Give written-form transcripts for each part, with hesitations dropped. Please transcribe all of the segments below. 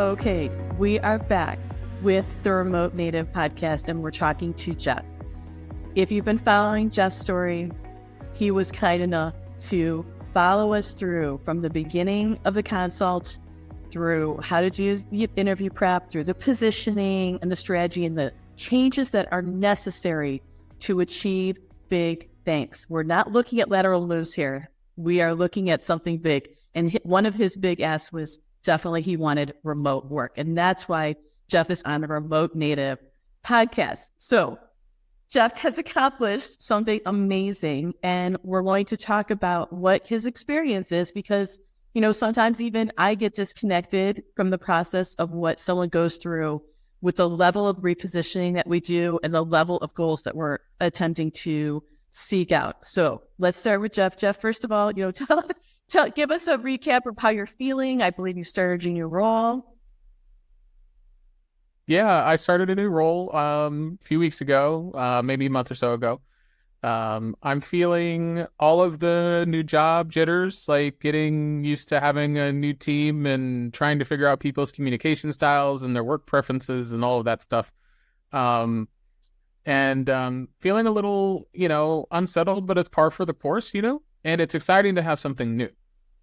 Okay, we are back with the Remote Native podcast, and we're talking to Jeff. If you've been following Jeff's story, he was kind enough to follow us through from the beginning of the consult, through how to do the interview prep, through the positioning and the strategy and the changes that are necessary to achieve big things. We're not looking at lateral moves here. We are looking at something big. And one of his big asks was definitely he wanted remote work. And that's why Jeff is on the Remote Native podcast. So Jeff has accomplished something amazing, and we're going to talk about what his experience is because, sometimes even I get disconnected from the process of what someone goes through with the level of repositioning that we do and the level of goals that we're attempting to seek out. So let's start with Jeff. Jeff, first of all, give us a recap of how you're feeling. I believe you started a new role. Yeah, I started a new role a few weeks ago, maybe a month or so ago. I'm feeling all of the new job jitters, like getting used to having a new team and trying to figure out people's communication styles and their work preferences and all of that stuff. And feeling a little, unsettled, but it's par for the course, and it's exciting to have something new,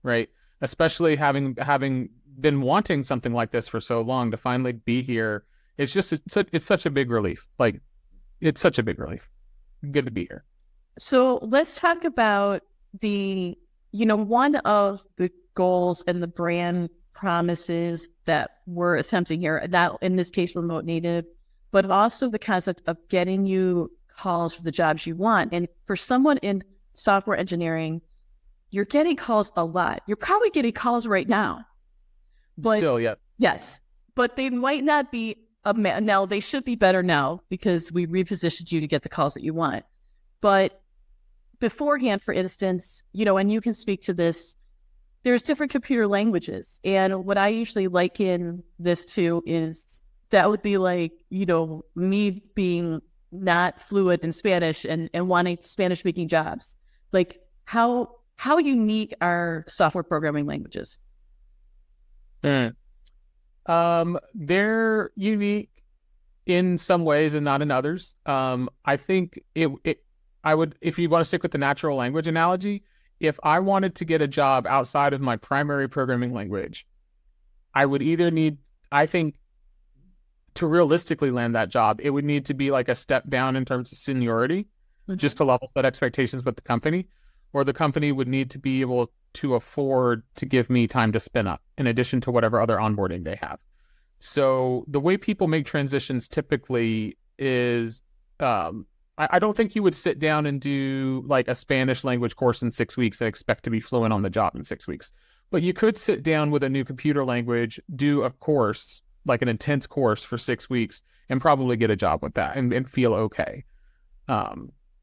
right? Especially having been wanting something like this for so long, to finally be here. It's such a big relief. Like, it's such a big relief. Good to be here. So let's talk about one of the goals and the brand promises that we're attempting here, not in this case, Remote Native, but also the concept of getting you calls for the jobs you want. And for someone in software engineering, you're getting calls a lot. You're probably getting calls right now. But still, yeah. Yes, but they might not be now. They should be better now because we repositioned you to get the calls that you want. But beforehand, for instance, and you can speak to this, there's different computer languages. And what I usually liken this to is that would be like, me being not fluent in Spanish and wanting Spanish speaking jobs. Like how unique are software programming languages? They're unique in some ways and not in others. I think I would, if you want to stick with the natural language analogy, if I wanted to get a job outside of my primary programming language, I would either need, I think, to realistically land that job, it would need to be like a step down in terms of seniority, just to level set expectations with the company, or the company would need to be able to afford to give me time to spin up in addition to whatever other onboarding they have. So the way people make transitions typically is, I don't think you would sit down and do like a Spanish language course in 6 weeks and expect to be fluent on the job in 6 weeks. But you could sit down with a new computer language, do a course, like an intense course for 6 weeks, and probably get a job with that and feel okay.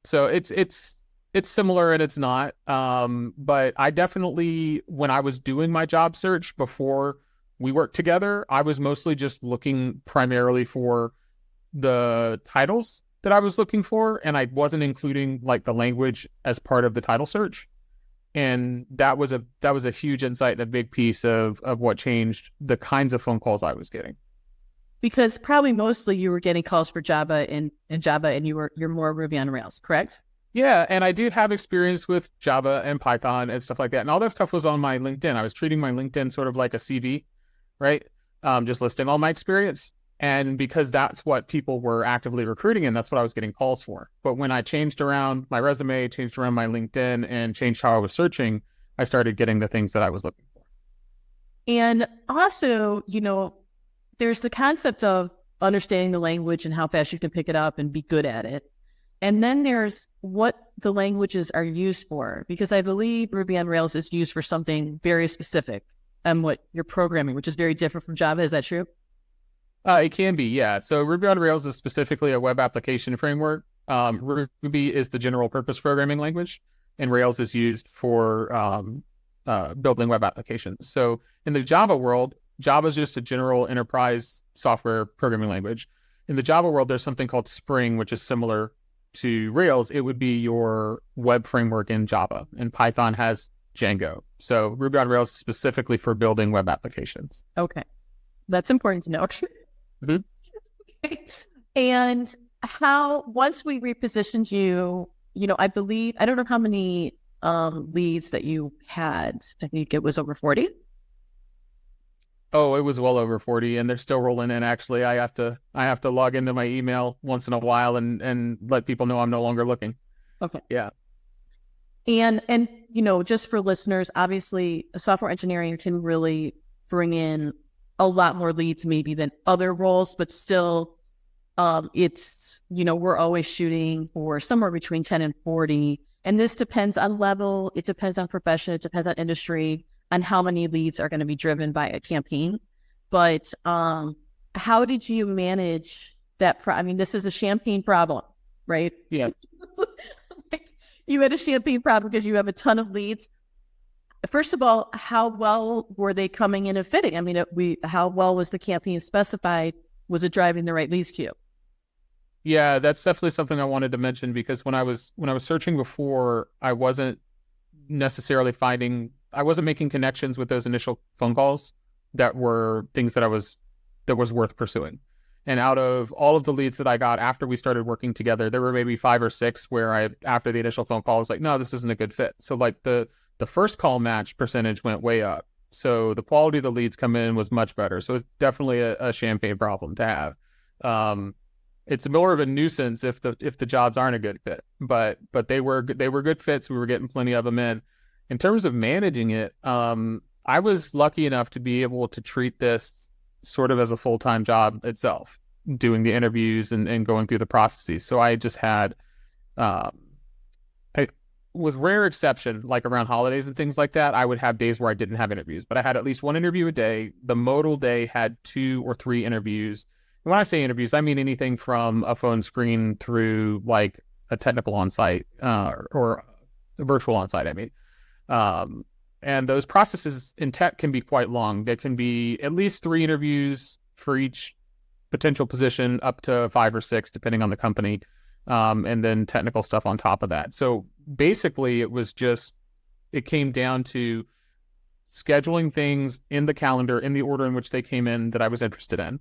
So it's similar and it's not. But I definitely, when I was doing my job search before we worked together, I was mostly just looking primarily for the titles that I was looking for, and I wasn't including like the language as part of the title search. And that was a huge insight and a big piece of what changed the kinds of phone calls I was getting. Because probably mostly you were getting calls for Java and Java, and you're more Ruby on Rails, correct? Yeah, and I do have experience with Java and Python and stuff like that. And all that stuff was on my LinkedIn. I was treating my LinkedIn sort of like a CV, right? Just listing all my experience. And because that's what people were actively recruiting in, that's what I was getting calls for. But when I changed around my resume, changed around my LinkedIn, and changed how I was searching, I started getting the things that I was looking for. And also, there's the concept of understanding the language and how fast you can pick it up and be good at it. And then there's what the languages are used for, because I believe Ruby on Rails is used for something very specific and what you're programming, which is very different from Java. Is that true? It can be, yeah. So Ruby on Rails is specifically a web application framework. Ruby is the general purpose programming language, and Rails is used for building web applications. So in the Java world, Java is just a general enterprise software programming language. In the Java world, there's something called Spring, which is similar to Rails. It would be your web framework in Java, and Python has Django. So Ruby on Rails is specifically for building web applications. Okay. That's important to know. Mhm. And how, once we repositioned you, I believe, I don't know how many leads that you had. I think it was over 40. Oh, it was well over 40, and they're still rolling in. Actually, I have to log into my email once in a while and let people know I'm no longer looking. Okay. Yeah. And just for listeners, obviously software engineering can really bring in a lot more leads maybe than other roles, but still it's, we're always shooting for somewhere between 10 and 40. And this depends on level. It depends on profession. It depends on industry, on how many leads are going to be driven by a campaign. But how did you manage that? I mean, this is a champagne problem, right? Yes. You had a champagne problem because you have a ton of leads. First of all, how well were they coming in and fitting? I mean, how well was the campaign specified? Was it driving the right leads to you? Yeah, that's definitely something I wanted to mention, because when I was searching before, I wasn't necessarily I wasn't making connections with those initial phone calls that were things that was worth pursuing. And out of all of the leads that I got after we started working together, there were maybe 5 or 6 where after the initial phone call, I was like, no, this isn't a good fit. So like the first call match percentage went way up. So the quality of the leads come in was much better. So it's definitely a champagne problem to have. It's more of a nuisance if the jobs aren't a good fit, but they were good fits. We were getting plenty of them in. In terms of managing it, I was lucky enough to be able to treat this sort of as a full-time job itself, doing the interviews and going through the processes. So I just had, with rare exception, like around holidays and things like that, I would have days where I didn't have interviews, but I had at least one interview a day. The modal day had 2 or 3 interviews. And when I say interviews, I mean anything from a phone screen through like a technical on-site or a virtual on-site, I mean. And those processes in tech can be quite long. There can be at least 3 interviews for each potential position, up to 5 or 6, depending on the company. And then technical stuff on top of that. So basically it came down to scheduling things in the calendar in the order in which they came in that I was interested in,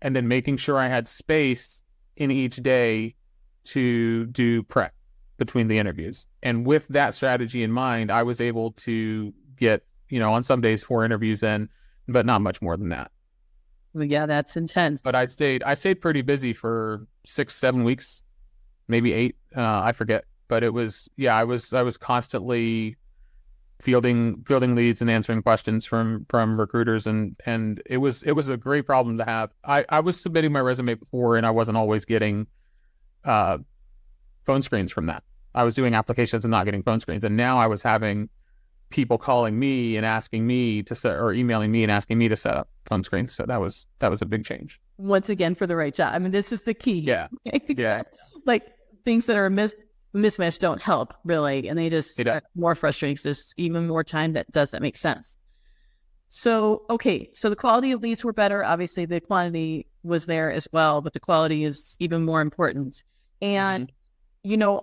and then making sure I had space in each day to do prep between the interviews. And with that strategy in mind, I was able to get, on some days 4 interviews in, but not much more than that. Well, yeah, that's intense. But I stayed pretty busy for 6-7 weeks, maybe 8. I forget. But it was, I was constantly fielding leads and answering questions from recruiters, and it was a great problem to have. I was submitting my resume before, and I wasn't always getting phone screens from that. I was doing applications and not getting phone screens, and now I was having people calling me and asking me to set, or emailing me and asking me to set up phone screens. So that was a big change. Once again, for the right job. I mean, this is the key. Yeah. Yeah. Like things that are mismatched don't help really, and they just are more frustrating because there's even more time that doesn't make sense. So so the quality of leads were better. Obviously, the quantity was there as well, but the quality is even more important. And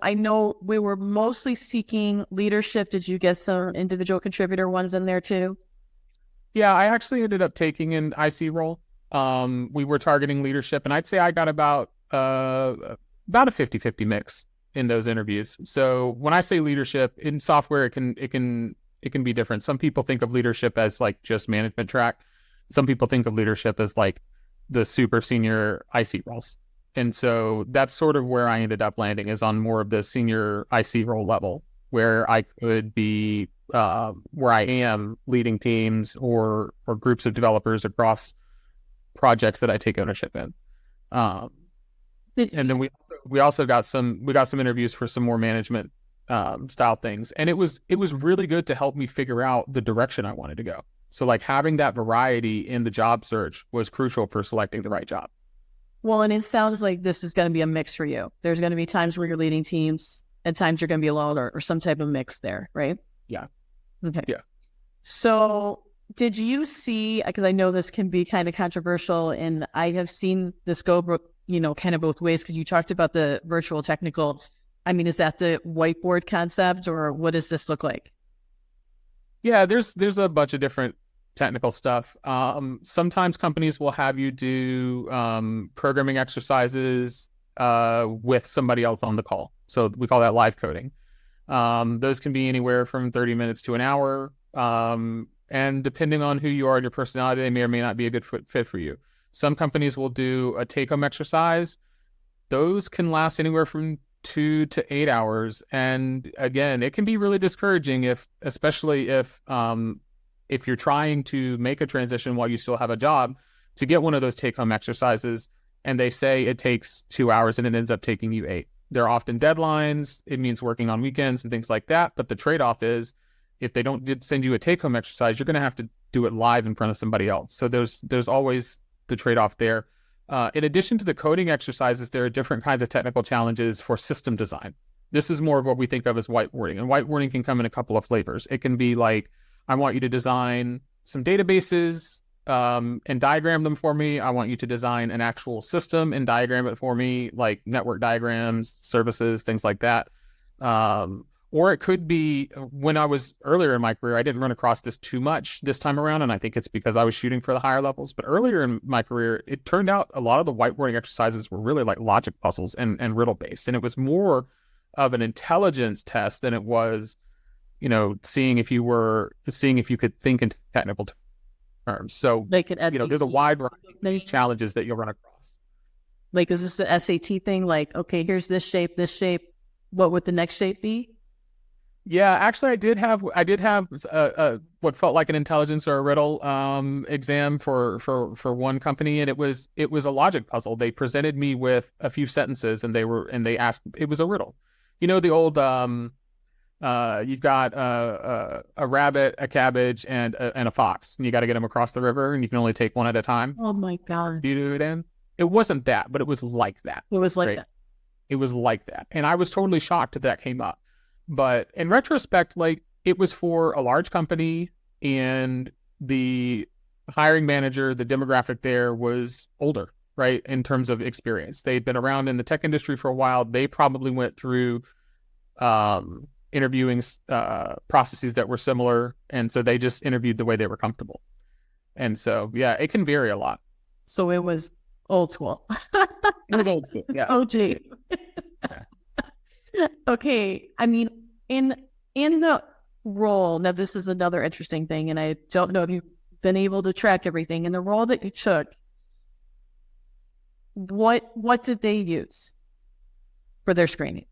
I know we were mostly seeking leadership. Did you get some individual contributor ones in there too? Yeah, I actually ended up taking an IC role. We were targeting leadership, and I'd say I got about a 50-50 mix in those interviews. So when I say leadership in software, it can be different. Some people think of leadership as like just management track. Some people think of leadership as like the super senior IC roles. And so that's sort of where I ended up landing, is on more of the senior IC role level, where I could be, where I am leading teams or groups of developers across projects that I take ownership in. And then we also got some interviews for some more management style things. And it was really good to help me figure out the direction I wanted to go. So like having that variety in the job search was crucial for selecting the right job. Well, and it sounds like this is going to be a mix for you. There's going to be times where you're leading teams and times you're going to be alone, or some type of mix there, right? Yeah. Okay. Yeah. So did you see, because I know this can be kind of controversial, and I have seen this go, kind of both ways, because you talked about the virtual technical. I mean, is that the whiteboard concept, or what does this look like? Yeah, there's a bunch of different technical stuff. Sometimes companies will have you do programming exercises with somebody else on the call. So we call that live coding. Those can be anywhere from 30 minutes to an hour. And depending on who you are and your personality, they may or may not be a good fit for you. Some companies will do a take-home exercise. Those can last anywhere from 2 to 8 hours. And again, it can be really discouraging especially if you're trying to make a transition while you still have a job, to get one of those take-home exercises and they say it takes 2 hours and it ends up taking you 8. There are often deadlines. It means working on weekends and things like that. But the trade-off is, if they don't send you a take-home exercise, you're going to have to do it live in front of somebody else. So there's always the trade-off there. In addition to the coding exercises, there are different kinds of technical challenges for system design. This is more of what we think of as whiteboarding. And whiteboarding can come in a couple of flavors. It can be like, I want you to design some databases and diagram them for me. I want you to design an actual system and diagram it for me, like network diagrams, services, things like that. Or it could be, when I was earlier in my career, I didn't run across this too much this time around, and I think it's because I was shooting for the higher levels. But earlier in my career, it turned out a lot of the whiteboarding exercises were really like logic puzzles and riddle-based. And it was more of an intelligence test than it was, seeing if you could think in technical terms. So, Like an SAT, there's a wide variety of challenges that you'll run across. Like, is this the SAT thing? Like, okay, here's this shape. What would the next shape be? Yeah, actually, I did have what felt like an intelligence or a riddle exam for one company, and it was a logic puzzle. They presented me with a few sentences, and they asked, it was a riddle. The old you've got a rabbit, a cabbage, and a fox, and you got to get them across the river, and you can only take one at a time. Oh my God! Do you do it in? It wasn't that, but it was like that. It was like that. It was like that, and I was totally shocked that came up. But in retrospect, like, it was for a large company, and the hiring manager, the demographic there was older, right, in terms of experience. They'd been around in the tech industry for a while. They probably went through interviewing processes that were similar, and so they just interviewed the way they were comfortable. And so, yeah, it can vary a lot. So it was old school. It was old school, yeah. OG. Yeah. Okay, I mean, in the role, now this is another interesting thing, and I don't know if you've been able to track everything. In the role that you took, what did they use for their screening?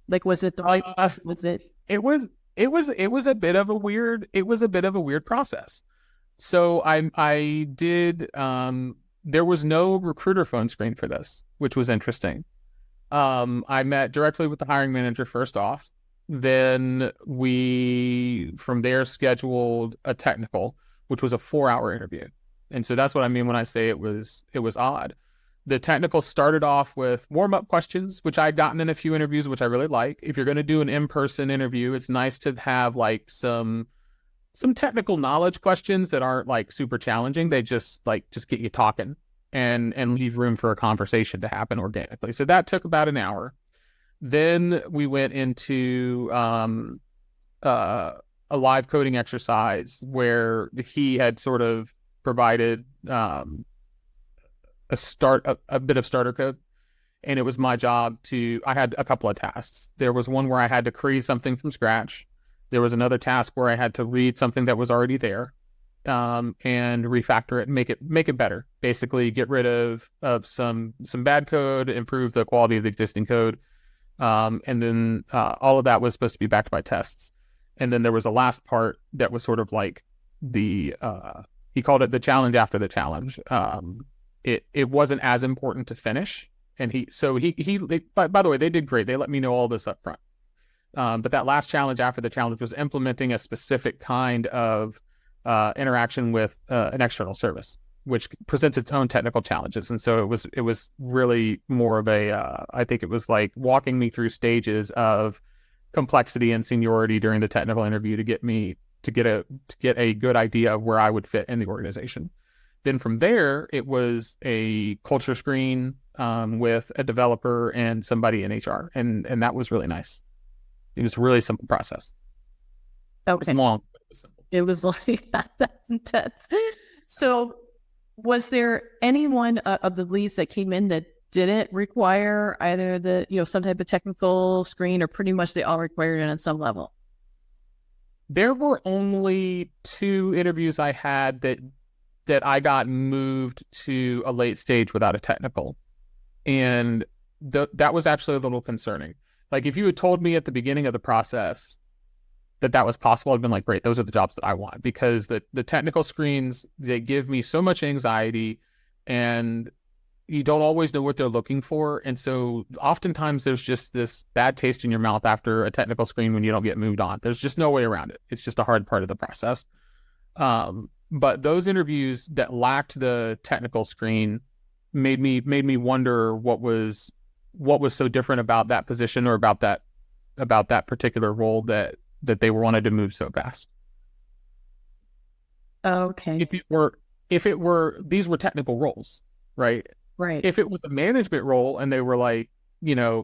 Like, was it the right? Was it? It was a bit of a weird process. So I did. There was no recruiter phone screen for this, which was interesting. I met directly with the hiring manager first off. Then we, from there, scheduled a technical, which was a 4-hour interview. And so that's what I mean when I say it was odd. The technical started off with warm-up questions, which I'd gotten in a few interviews, which I really like. If you're going to do an in-person interview, it's nice to have like some technical knowledge questions that aren't like super challenging. They just get you talking and leave room for a conversation to happen organically. So that took about an hour. Then we went into a live coding exercise where he had sort of provided a bit of starter code, and it was my job I had a couple of tasks. There was one where I had to create something from scratch. There was another task where I had to read something that was already there, and refactor it and make it better. Basically, get rid of some bad code, improve the quality of the existing code, and then all of that was supposed to be backed by tests. And then there was a last part that was sort of like he called it the challenge after the challenge. It wasn't as important to finish, and by the way, they did great. They let me know all this up front. But that last challenge after the challenge was implementing a specific kind of interaction with an external service, which presents its own technical challenges. And so it was really more of I think it was like walking me through stages of complexity and seniority during the technical interview to get a good idea of where I would fit in the organization. Then from there, it was a culture screen with a developer and somebody in HR, and that was really nice. It was a really simple process. Okay. It was long, but it was simple. It was like, that's intense. So was there anyone of the leads that came in that didn't require either some type of technical screen, or pretty much they all required it on some level? There were only 2 interviews I had that I got moved to a late stage without a technical. And that was actually a little concerning. Like, if you had told me at the beginning of the process that was possible, I'd been like, great, those are the jobs that I want, because the technical screens, they give me so much anxiety, and you don't always know what they're looking for. And so oftentimes there's just this bad taste in your mouth after a technical screen when you don't get moved on. There's just no way around it. It's just a hard part of the process. But those interviews that lacked the technical screen made me wonder what was so different about that position, or about that particular role that they wanted to move so fast. Okay. If it were these were technical roles, right? Right. If it was a management role and they were like,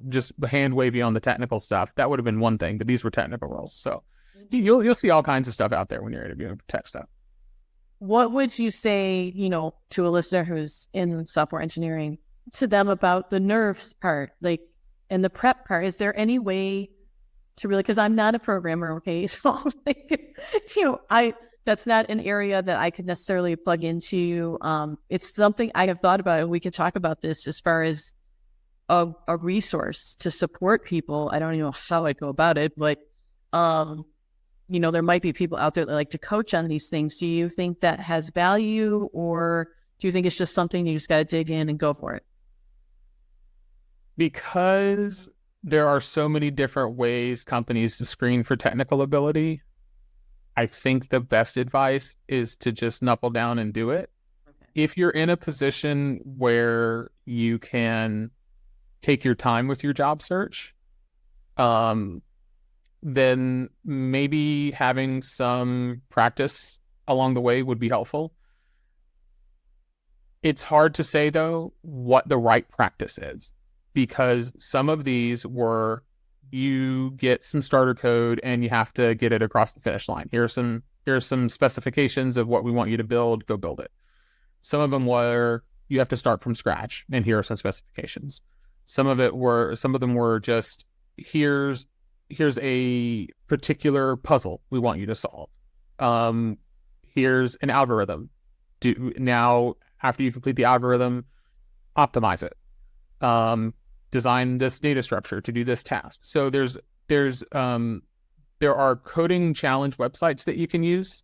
just hand wavy on the technical stuff, that would have been one thing. But these were technical roles, so you'll see all kinds of stuff out there when you're interviewing for tech stuff. What would you say, to a listener who's in software engineering, to them about the nerves part, like, and the prep part? Is there any way to really, because I'm not a programmer, okay? So, that's not an area that I could necessarily plug into. It's something I have thought about, and we could talk about this as far as a resource to support people. I don't even know how I'd go about it, but, there might be people out there that like to coach on these things. Do you think that has value, or do you think it's just something you just got to dig in and go for it? Because there are so many different ways companies to screen for technical ability, I think the best advice is to just knuckle down and do it. Okay. If you're in a position where you can take your time with your job search, then maybe having some practice along the way would be helpful. It's hard to say, though, what the right practice is, because some of these were, you get some starter code and you have to get it across the finish line. Here are some specifications of what we want you to build, go build it. Some of them were, you have to start from scratch, and here are some specifications. Some of them were just, here's a particular puzzle we want you to solve. Here's an algorithm. Now, after you complete the algorithm, optimize it. Design this data structure to do this task. So there are coding challenge websites that you can use.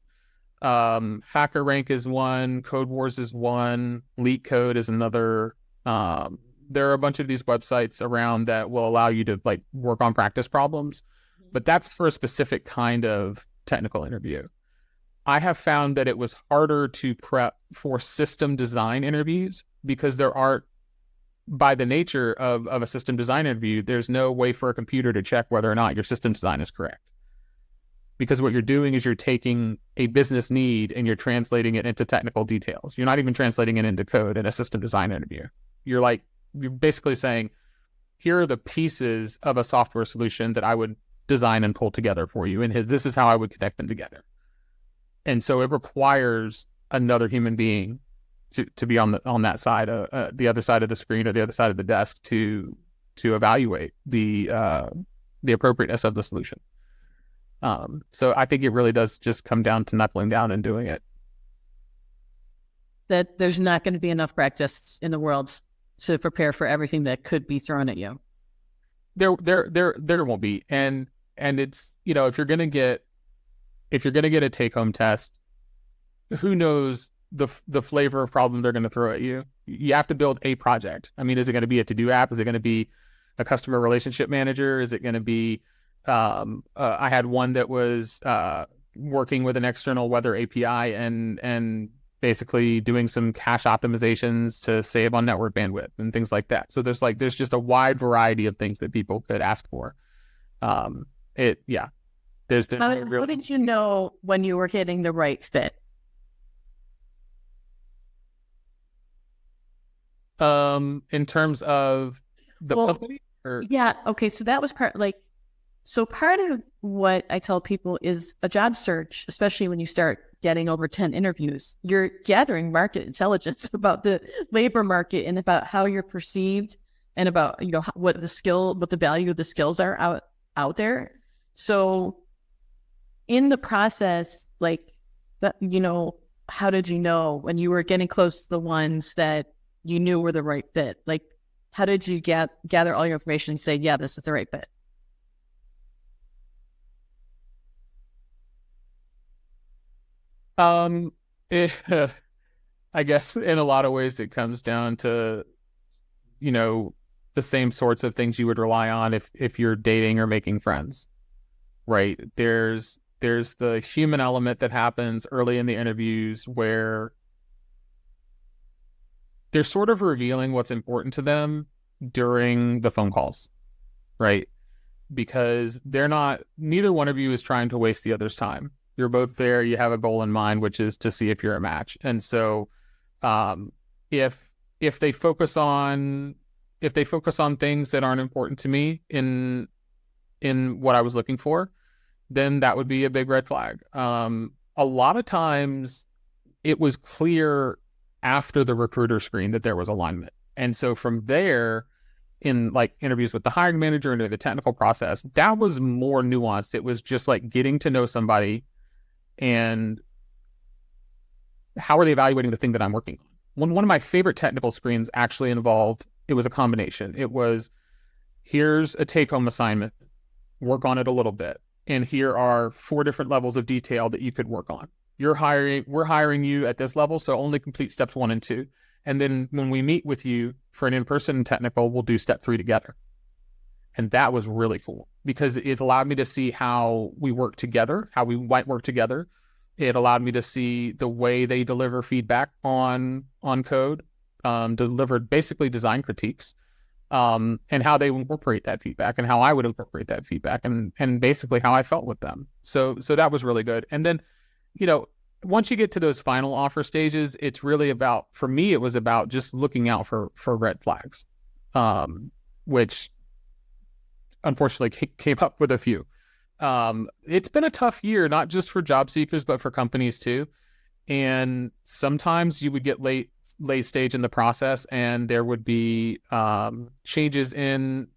HackerRank is one, Code Wars is one, LeetCode is another. There are a bunch of these websites around that will allow you to like work on practice problems, but that's for a specific kind of technical interview. I have found that it was harder to prep for system design interviews, because there aren't, by the nature of a system design interview, there's no way for a computer to check whether or not your system design is correct. Because what you're doing is you're taking a business need and you're translating it into technical details. You're not even translating it into code in a system design interview. You're basically saying, here are the pieces of a software solution that I would design and pull together for you, and this is how I would connect them together. And so it requires another human being to be on that side, the other side of the screen or the other side of the desk to evaluate the appropriateness of the solution. So I think it really does just come down to knuckling down and doing it. That there's not going to be enough practice in the world to prepare for everything that could be thrown at you. There won't be, and it's, if you're gonna get a take-home test, who knows the flavor of problem they're going to throw at you. You have to build a project. I mean, is it going to be a to-do app? Is it going to be a customer relationship manager? Is it going to be, I had one that was working with an external weather API and basically doing some cache optimizations to save on network bandwidth and things like that. So there's just a wide variety of things that people could ask for. How did you know when you were hitting the right fit? In terms of the company? Yeah. Okay. So that was part, like, So part of what I tell people is a job search, especially when you start getting over 10 interviews, you're gathering market intelligence about the labor market and about how you're perceived and about, what the value of the skills are out there. So in the process, like that, how did you know when you were getting close to the ones that you knew were the right fit? Like, how did you gather all your information and say, yeah, this is the right fit? I guess in a lot of ways it comes down to, the same sorts of things you would rely on if you're dating or making friends, right? There's the human element that happens early in the interviews where they're sort of revealing what's important to them during the phone calls, right? Because neither one of you is trying to waste the other's time. You're both there. You have a goal in mind, which is to see if you're a match. And so, if they focus on things that aren't important to me in what I was looking for, then that would be a big red flag. A lot of times, it was clear after the recruiter screen that there was alignment, and so from there, in like interviews with the hiring manager and the technical process, that was more nuanced. It was just like getting to know somebody and how are they evaluating the thing that I'm working on. One of my favorite technical screens actually involved, it was a combination. It was, here's a take-home assignment, work on it a little bit. And here are 4 different levels of detail that you could work on. We're hiring you at this level, so only complete steps 1 and 2. And then when we meet with you for an in-person technical, we'll do step 3 together. And that was really cool because it allowed me to see how we work together, how we might work together. It allowed me to see the way they deliver feedback on code, delivered basically design critiques, and how they incorporate that feedback and how I would incorporate that feedback and basically how I felt with them. So that was really good. And then, once you get to those final offer stages, it's really about, for me, it was about just looking out for red flags, which unfortunately came up with a few. It's been a tough year, not just for job seekers, but for companies too. And sometimes you would get late stage in the process and there would be changes in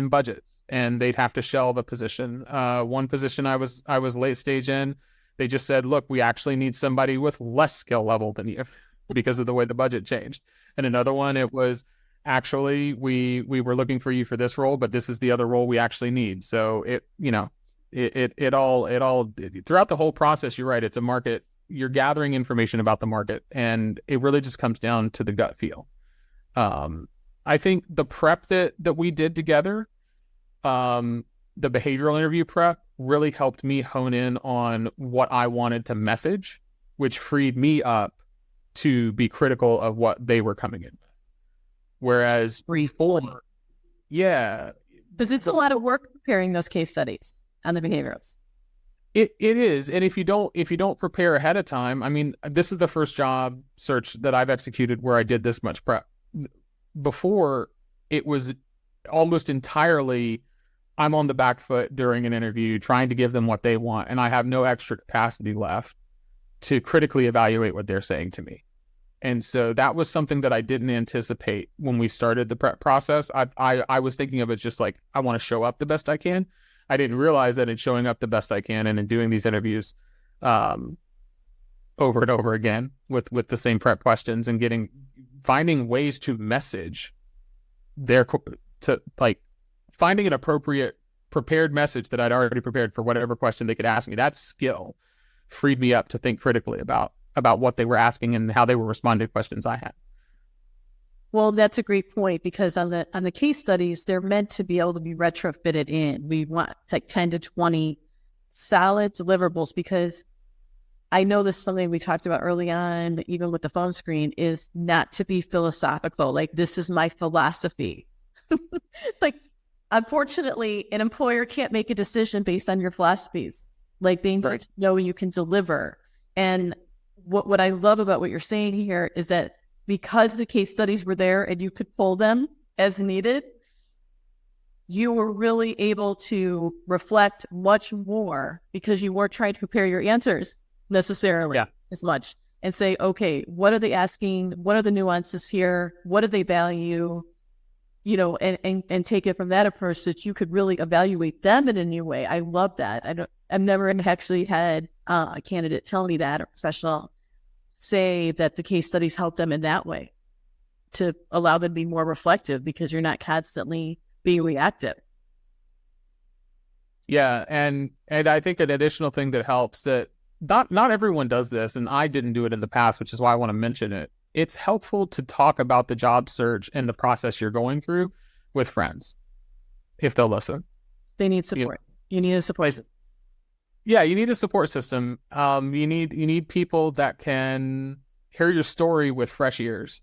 budgets and they'd have to shelve a position. One position I was late stage in, they just said, look, we actually need somebody with less skill level than you because of the way the budget changed. And another one, it was actually, we were looking for you for this role, but this is the other role we actually need. So it all throughout the whole process, you're right. It's a market. You're gathering information about the market and it really just comes down to the gut feel. I think the prep that we did together, the behavioral interview prep really helped me hone in on what I wanted to message, which freed me up to be critical of what they were coming in with. Whereas before, yeah. Because it's a lot of work preparing those case studies on the behaviorals. It is. And if you don't prepare ahead of time, I mean, this is the first job search that I've executed where I did this much prep. Before, it was almost entirely I'm on the back foot during an interview trying to give them what they want, and I have no extra capacity left to critically evaluate what they're saying to me. And so that was something that I didn't anticipate when we started the prep process. I was thinking of it just like, I want to show up the best I can. I didn't realize that in showing up the best I can and in doing these interviews over and over again with the same prep questions and finding ways to message finding an appropriate prepared message that I'd already prepared for whatever question they could ask me. That skill freed me up to think critically about what they were asking and how they were responding to questions I had. Well, that's a great point because on the case studies, they're meant to be able to be retrofitted in. We want like 10 to 20 solid deliverables because I know this is something we talked about early on, even with the phone screen, is not to be philosophical. Like, this is my philosophy. Like, unfortunately, an employer can't make a decision based on your philosophies. Like, they need to know you can deliver. And what I love about what you're saying here is that because the case studies were there and you could pull them as needed, you were really able to reflect much more because you weren't trying to prepare your answers necessarily as much and say, okay, what are they asking? What are the nuances here? What do they value? You know, and take it from that approach that you could really evaluate them in a new way. I love that. I've never actually had a candidate tell me that, or professional say that the case studies help them in that way to allow them to be more reflective because you're not constantly being reactive. Yeah, and I think an additional thing that helps, that not everyone does this, and I didn't do it in the past, which is why I want to mention it. It's helpful to talk about the job search and the process you're going through with friends, if they'll listen. They need support. You need a support system. Yeah, you need a support system. You need people that can hear your story with fresh ears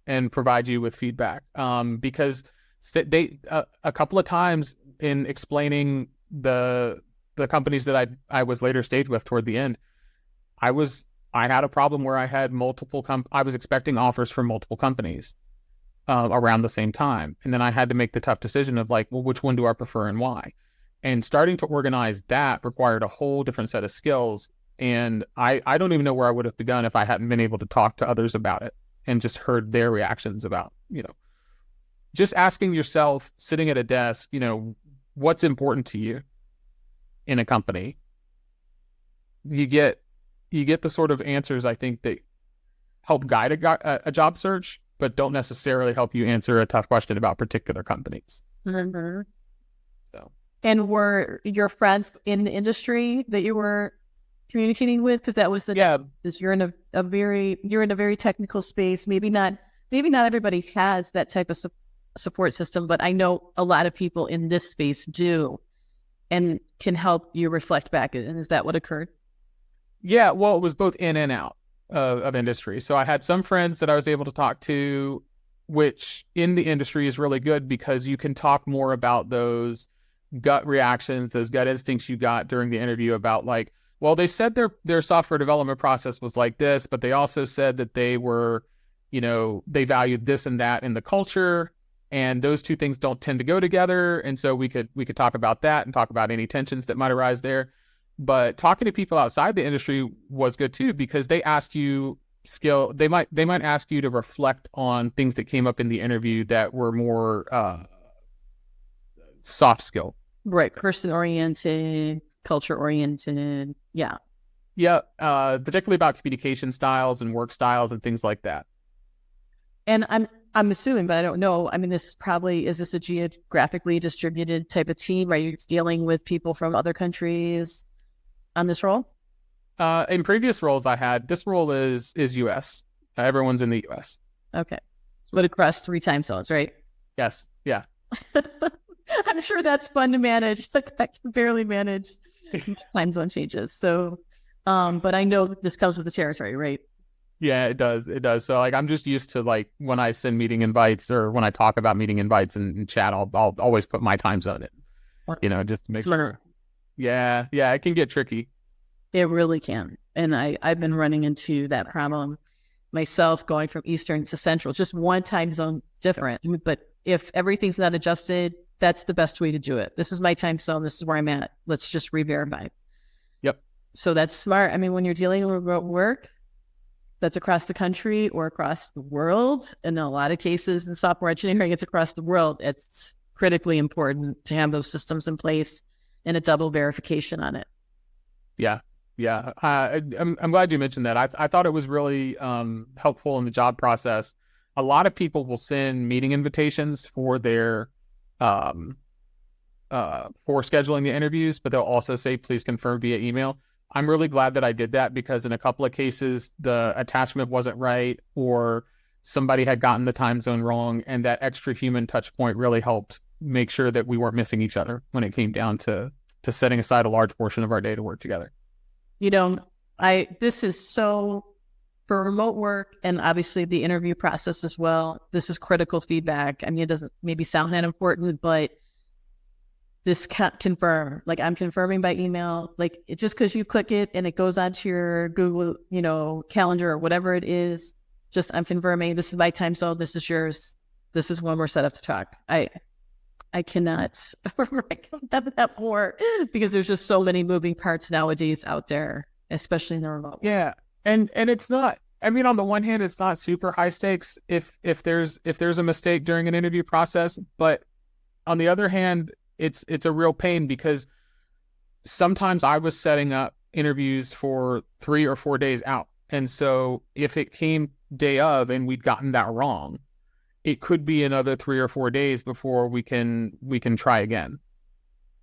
and provide you with feedback. Because they a couple of times in explaining the companies that I was later staged with toward the end, I had a problem where I had multiple I was expecting offers from multiple companies around the same time. And then I had to make the tough decision of like, well, which one do I prefer and why? And starting to organize that required a whole different set of skills. And I don't even know where I would have begun if I hadn't been able to talk to others about it and just heard their reactions about, just asking yourself, sitting at a desk, what's important to you in a company. You get the sort of answers, I think, that help guide a job search, but don't necessarily help you answer a tough question about particular companies. Mm-hmm. So, and were your friends in the industry that you were communicating with? Because that was because you're in a very technical space. Maybe not everybody has that type of support system, but I know a lot of people in this space do, and can help you reflect back. And is that what occurred? Yeah, well, it was both in and out of industry. So I had some friends that I was able to talk to, which in the industry is really good because you can talk more about those gut reactions, those gut instincts you got during the interview about like, well, they said their software development process was like this, but they also said that they were, they valued this and that in the culture, and those two things don't tend to go together. And so we could talk about that and talk about any tensions that might arise there. But talking to people outside the industry was good too, because they asked you they might ask you to reflect on things that came up in the interview that were more soft skill. Right. Person oriented, culture oriented. Yeah. Yeah. Particularly about communication styles and work styles and things like that. And I'm assuming, but I don't know. I mean, is this a geographically distributed type of team? Are you dealing with people from other countries on this role? In previous roles I had, this role is US. Everyone's in the US. Okay. But across 3 time zones, right? Yes. Yeah. I'm sure that's fun to manage. Like, I can barely manage time zone changes. So, but I know this comes with the territory, right? Yeah, it does. It does. So like, I'm just used to like when I send meeting invites or when I talk about meeting invites and chat, I'll always put my time zone in, just to make sure. Yeah. Yeah. It can get tricky. It really can. And I've been running into that problem myself, going from Eastern to Central, just one time zone different. But if everything's not adjusted, that's the best way to do it. This is my time zone. This is where I'm at. Let's just re-verify. Yep. So that's smart. I mean, when you're dealing with remote work that's across the country or across the world, and in a lot of cases in software engineering, it's across the world, it's critically important to have those systems in place and a double verification on it. Yeah. Yeah. I'm glad you mentioned that. I thought it was really helpful in the job process. A lot of people will send meeting invitations for their for scheduling the interviews, but they'll also say, please confirm via email. I'm really glad that I did that, because in a couple of cases, the attachment wasn't right, or somebody had gotten the time zone wrong, and that extra human touch point really helped make sure that we weren't missing each other when it came down to setting aside a large portion of our day to work together. This is so, for remote work and obviously the interview process as well, this is critical feedback. I mean, it doesn't maybe sound that important, but this can't confirm. Like, I'm confirming by email, like just because you click it and it goes onto your Google, calendar or whatever it is, just I'm confirming this is my time zone, this is yours, this is when we're set up to talk. I cannot recommend that more because there's just so many moving parts nowadays out there, especially in the remote. Yeah. And it's not, I mean, on the one hand, it's not super high stakes if there's a mistake during an interview process, but on the other hand, it's a real pain because sometimes I was setting up interviews for 3 or 4 days out. And so if it came day of and we'd gotten that wrong, it could be another 3 or 4 days before we can try again.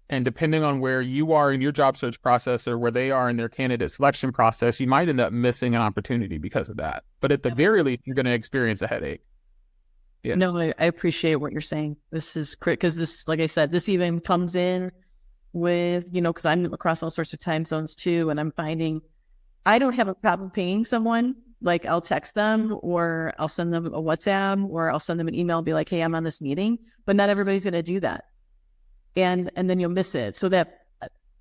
And depending on where you are in your job search process or where they are in their candidate selection process, you might end up missing an opportunity because of that. But at the very least, you're going to experience a headache. Yeah. No, I appreciate what you're saying. This is great because this, like I said, this even comes in with, because I'm across all sorts of time zones too. And I'm finding I don't have a problem paying someone. Like I'll text them or I'll send them a WhatsApp or I'll send them an email and be like, hey, I'm on this meeting. But not everybody's going to do that. And then you'll miss it. So that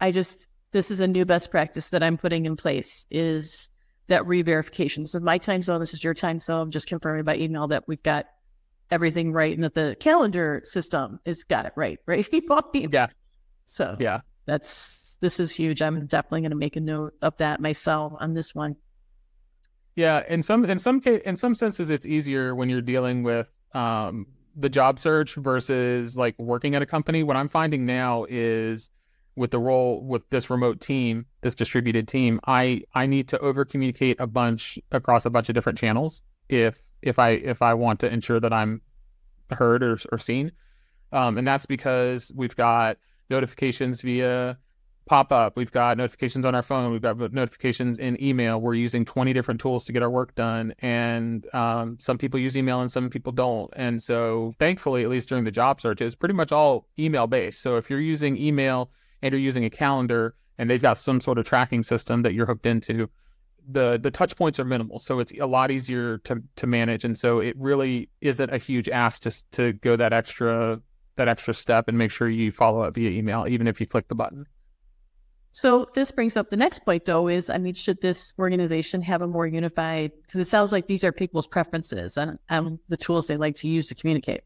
this is a new best practice that I'm putting in place is that re-verification. This is my time zone. This is your time zone. Just confirming by email that we've got everything right and that the calendar system has got it right? Yeah. So yeah, this is huge. I'm definitely going to make a note of that myself on this one. Yeah. In some senses, it's easier when you're dealing with, the job search versus like working at a company. What I'm finding now is with the role with this remote team, this distributed team, I need to over communicate a bunch across a bunch of different channels if I want to ensure that I'm heard or seen. And that's because we've got notifications via pop-up, we've got notifications on our phone, we've got notifications in email. We're using 20 different tools to get our work done, and some people use email and some people don't. And so thankfully, at least during the job search, it's pretty much all email based. So if you're using email and you're using a calendar and they've got some sort of tracking system that you're hooked into, the touch points are minimal, so it's a lot easier to manage. And so it really isn't a huge ask to go that extra step and make sure you follow up via email, even if you click the button. So this brings up the next point, though, is, should this organization have a more unified, because it sounds like these are people's preferences and the tools they like to use to communicate.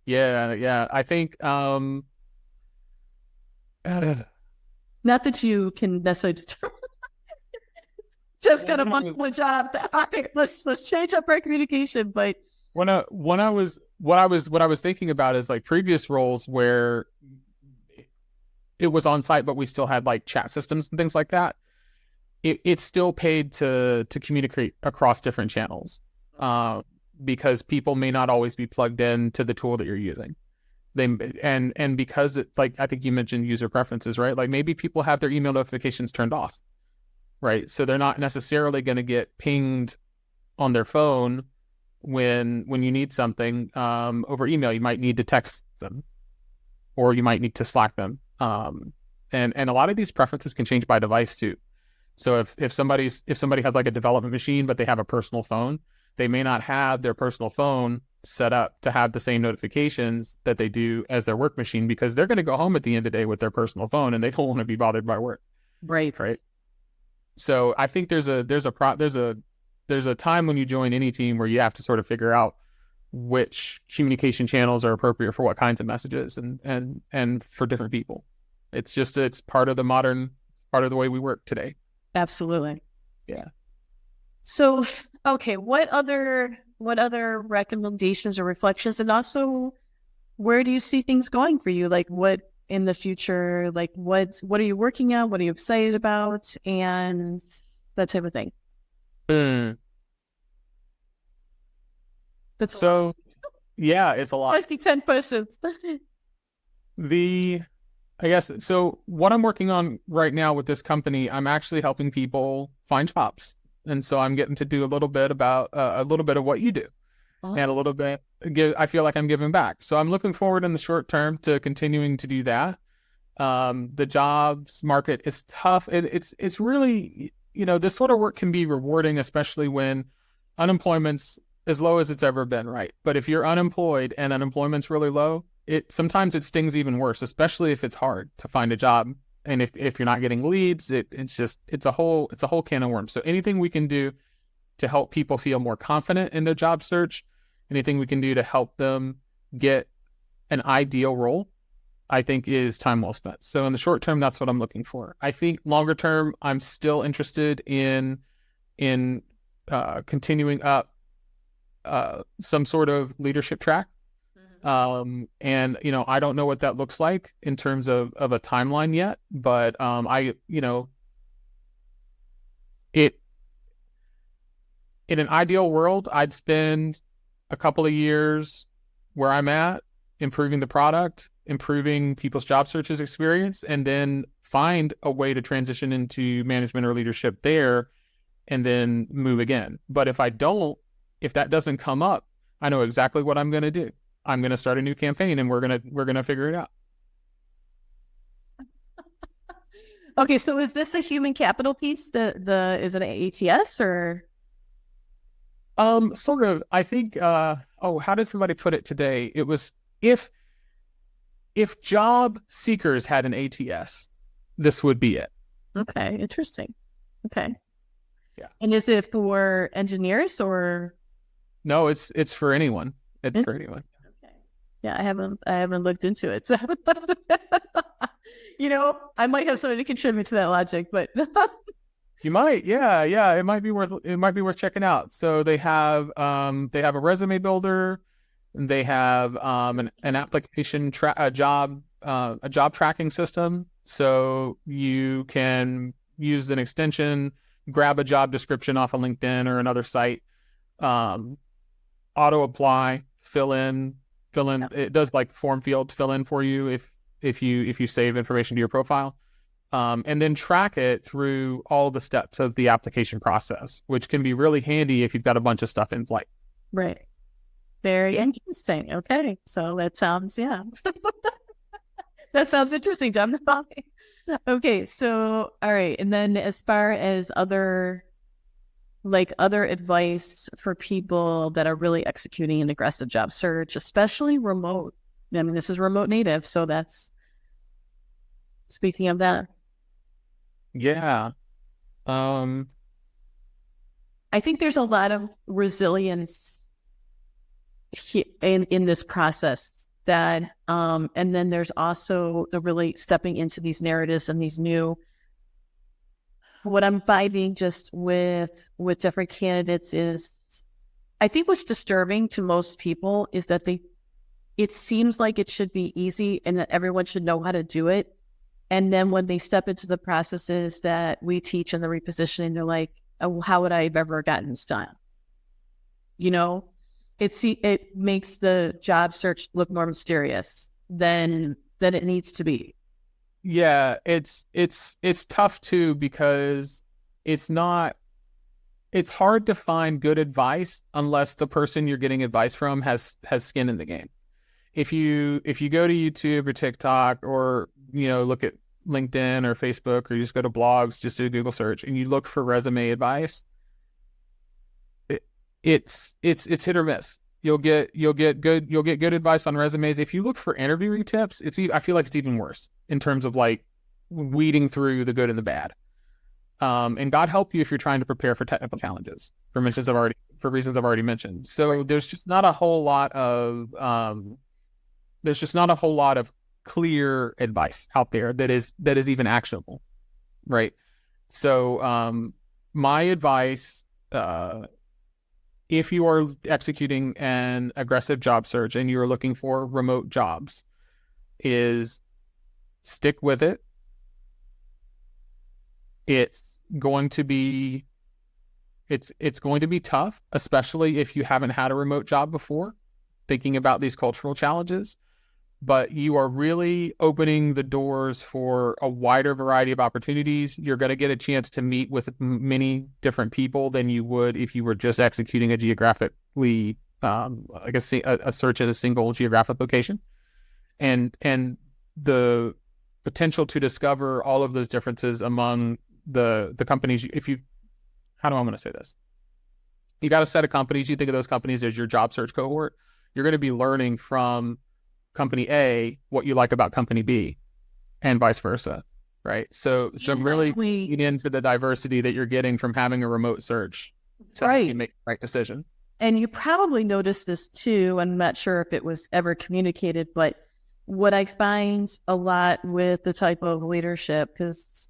Yeah. I think, not that you can necessarily determine. Just got a wonderful job. All right, let's change up our communication. But what I was thinking about is like previous roles where it was on site, but we still had like chat systems and things like that. It's still paid to communicate across different channels, because people may not always be plugged in to the tool that you're using. And because like I think you mentioned user preferences, right? Like maybe people have their email notifications turned off, right? So they're not necessarily going to get pinged on their phone when you need something over email. You might need to text them, or you might need to Slack them. And a lot of these preferences can change by device too. So if somebody has like a development machine, but they have a personal phone, they may not have their personal phone set up to have the same notifications that they do as their work machine, because they're going to go home at the end of the day with their personal phone and they don't want to be bothered by work. Right. So I think there's a time when you join any team where you have to sort of figure out which communication channels are appropriate for what kinds of messages and for different people. It's part of the way we work today. Absolutely. Yeah. So, okay, what other recommendations or reflections, and also where do you see things going for you? Like what in the future, like what are you working on? What are you excited about? And that type of thing. So, yeah, it's a lot. I see 10 questions. I guess, so what I'm working on right now with this company, I'm actually helping people find jobs. And so I'm getting to do a little bit of what you do. And a little bit, I feel like I'm giving back. So I'm looking forward in the short term to continuing to do that. The jobs market is tough. It's really, this sort of work can be rewarding, especially when unemployment's as low as it's ever been, right? But if you're unemployed and unemployment's really low, sometimes it stings even worse, especially if it's hard to find a job. And if you're not getting leads, it's a whole can of worms. So anything we can do to help people feel more confident in their job search, anything we can do to help them get an ideal role, I think is time well spent. So in the short term, that's what I'm looking for. I think longer term, I'm still interested in continuing up some sort of leadership track. And I don't know what that looks like in terms of a timeline yet, but it in an ideal world, I'd spend a couple of years where I'm at, improving the product, improving people's job searches experience, and then find a way to transition into management or leadership there, and then move again. But if that doesn't come up, I know exactly what I'm going to do. I'm going to start a new campaign, and we're going to figure it out. Okay, so is this a human capital piece? Is it an ATS or? Sort of. I think. How did somebody put it today? It was if job seekers had an ATS, this would be it. Okay, interesting. Okay. Yeah. And is it for engineers or? No, it's for anyone. It's for anyone. Okay. Yeah, I haven't looked into it. So I might have something to contribute to that logic, but you might. Yeah. It might be worth checking out. So they have a resume builder, and they have an application a job tracking system. So you can use an extension, grab a job description off of LinkedIn or another site, auto apply, fill in. Yeah. It does like form field fill in for you if you save information to your profile, and then track it through all the steps of the application process, which can be really handy if you've got a bunch of stuff in flight. Right. Very interesting. Okay, so that sounds that sounds interesting, John. Okay, so all right, and then as far as other advice for people that are really executing an aggressive job search, especially remote. I mean, this is remote native, so that's speaking of that. Yeah. I think there's a lot of resilience in this process that, and then there's also the really stepping into these narratives and these new. What I'm finding just with different candidates is, I think what's disturbing to most people is that it seems like it should be easy and that everyone should know how to do it. And then when they step into the processes that we teach in the repositioning, they're like, oh, how would I have ever gotten this done? It makes the job search look more mysterious than it needs to be. Yeah, it's tough too, because it's hard to find good advice unless the person you're getting advice from has skin in the game. If you go to YouTube or TikTok, or look at LinkedIn or Facebook, or you just go to blogs, just do a Google search, and you look for resume advice, it's hit or miss. You'll get good advice on resumes. If you look for interviewing tips, I feel like it's even worse in terms of like weeding through the good and the bad. And God help you if you're trying to prepare for technical challenges for reasons I've already mentioned. So there's just not a whole lot of clear advice out there that is even actionable, right? So my advice, if you are executing an aggressive job search and you're looking for remote jobs, is stick with it. It's going to be tough, especially if you haven't had a remote job before, thinking about these cultural challenges. But you are really opening the doors for a wider variety of opportunities. You're going to get a chance to meet with many different people than you would if you were just executing a geographically, a search at a single geographic location. And the potential to discover all of those differences among the companies. How do I want to say this? You got a set of companies. You think of those companies as your job search cohort. You're going to be learning from company A what you like about company B, and vice versa, right? So really lean into the diversity that you're getting from having a remote search to make the right decision. and you probably noticed this too. I'm not sure if it was ever communicated, but what I find a lot with the type of leadership, because,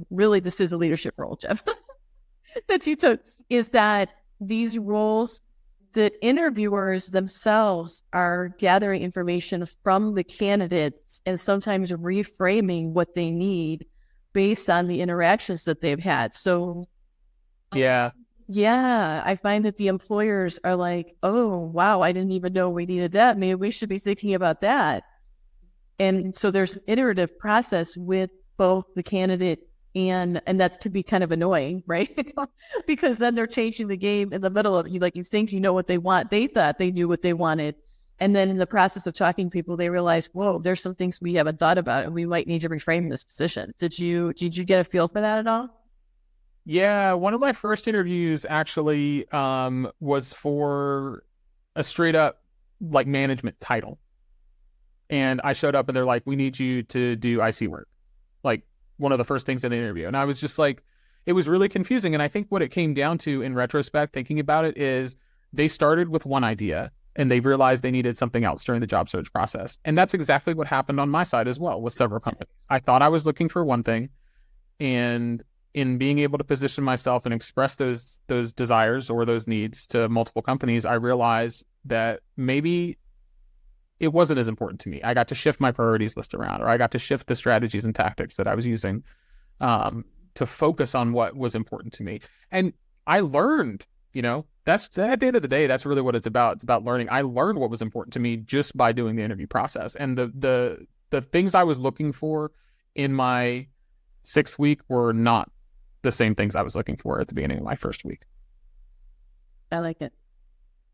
really this is a leadership role, Jeff, that you took, is that these roles, the interviewers themselves are gathering information from the candidates and sometimes reframing what they need based on the interactions that they've had. So Yeah. yeah, I find that the employers are like, oh, wow, I didn't even know we needed that. Maybe we should be thinking about that. And so there's an iterative process with both the candidate and that could be kind of annoying, right? Because then they're changing the game in the middle of you. Like, you think you know what they want. They thought they knew what they wanted. And then in the process of talking to people, they realize, whoa, there's some things we haven't thought about and we might need to reframe this position. Did you get a feel for that at all? Yeah, one of my first interviews actually was for a straight up like management title. And I showed up and they're like, we need you to do IC work. Like, one of the first things in the interview. And I was just like, it was really confusing. And I think what it came down to in retrospect, thinking about it, is they started with one idea and they realized they needed something else during the job search process. And that's exactly what happened on my side as well with several companies. I thought I was looking for one thing, and in being able to position myself and express those desires or those needs to multiple companies, I realized that maybe it wasn't as important to me. I got to shift my priorities list around, or I got to shift the strategies and tactics that I was using to focus on what was important to me. And I learned, that's at the end of the day, that's really what it's about. It's about learning. I learned what was important to me just by doing the interview process. And the things I was looking for in my 6th week were not the same things I was looking for at the beginning of my 1st week. I like it.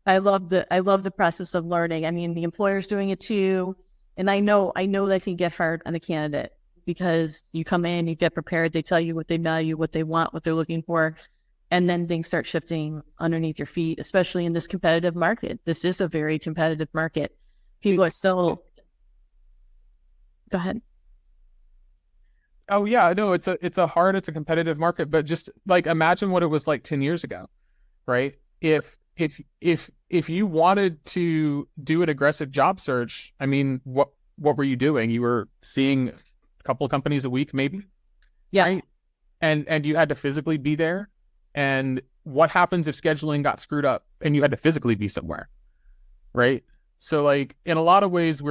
I love the process of learning. I mean, the employer's doing it too. And I know that can get hard on a candidate because you come in, you get prepared, they tell you what they value, what they want, what they're looking for. And then things start shifting underneath your feet, especially in this competitive market. This is a very competitive market. People are still, go ahead. Oh yeah, no, it's a competitive market, but just like imagine what it was like 10 years ago, right? If you wanted to do an aggressive job search, I mean, what were you doing? You were seeing a couple of companies a week, maybe? Yeah. Right? And you had to physically be there. And what happens if scheduling got screwed up and you had to physically be somewhere? Right? So like in a lot of ways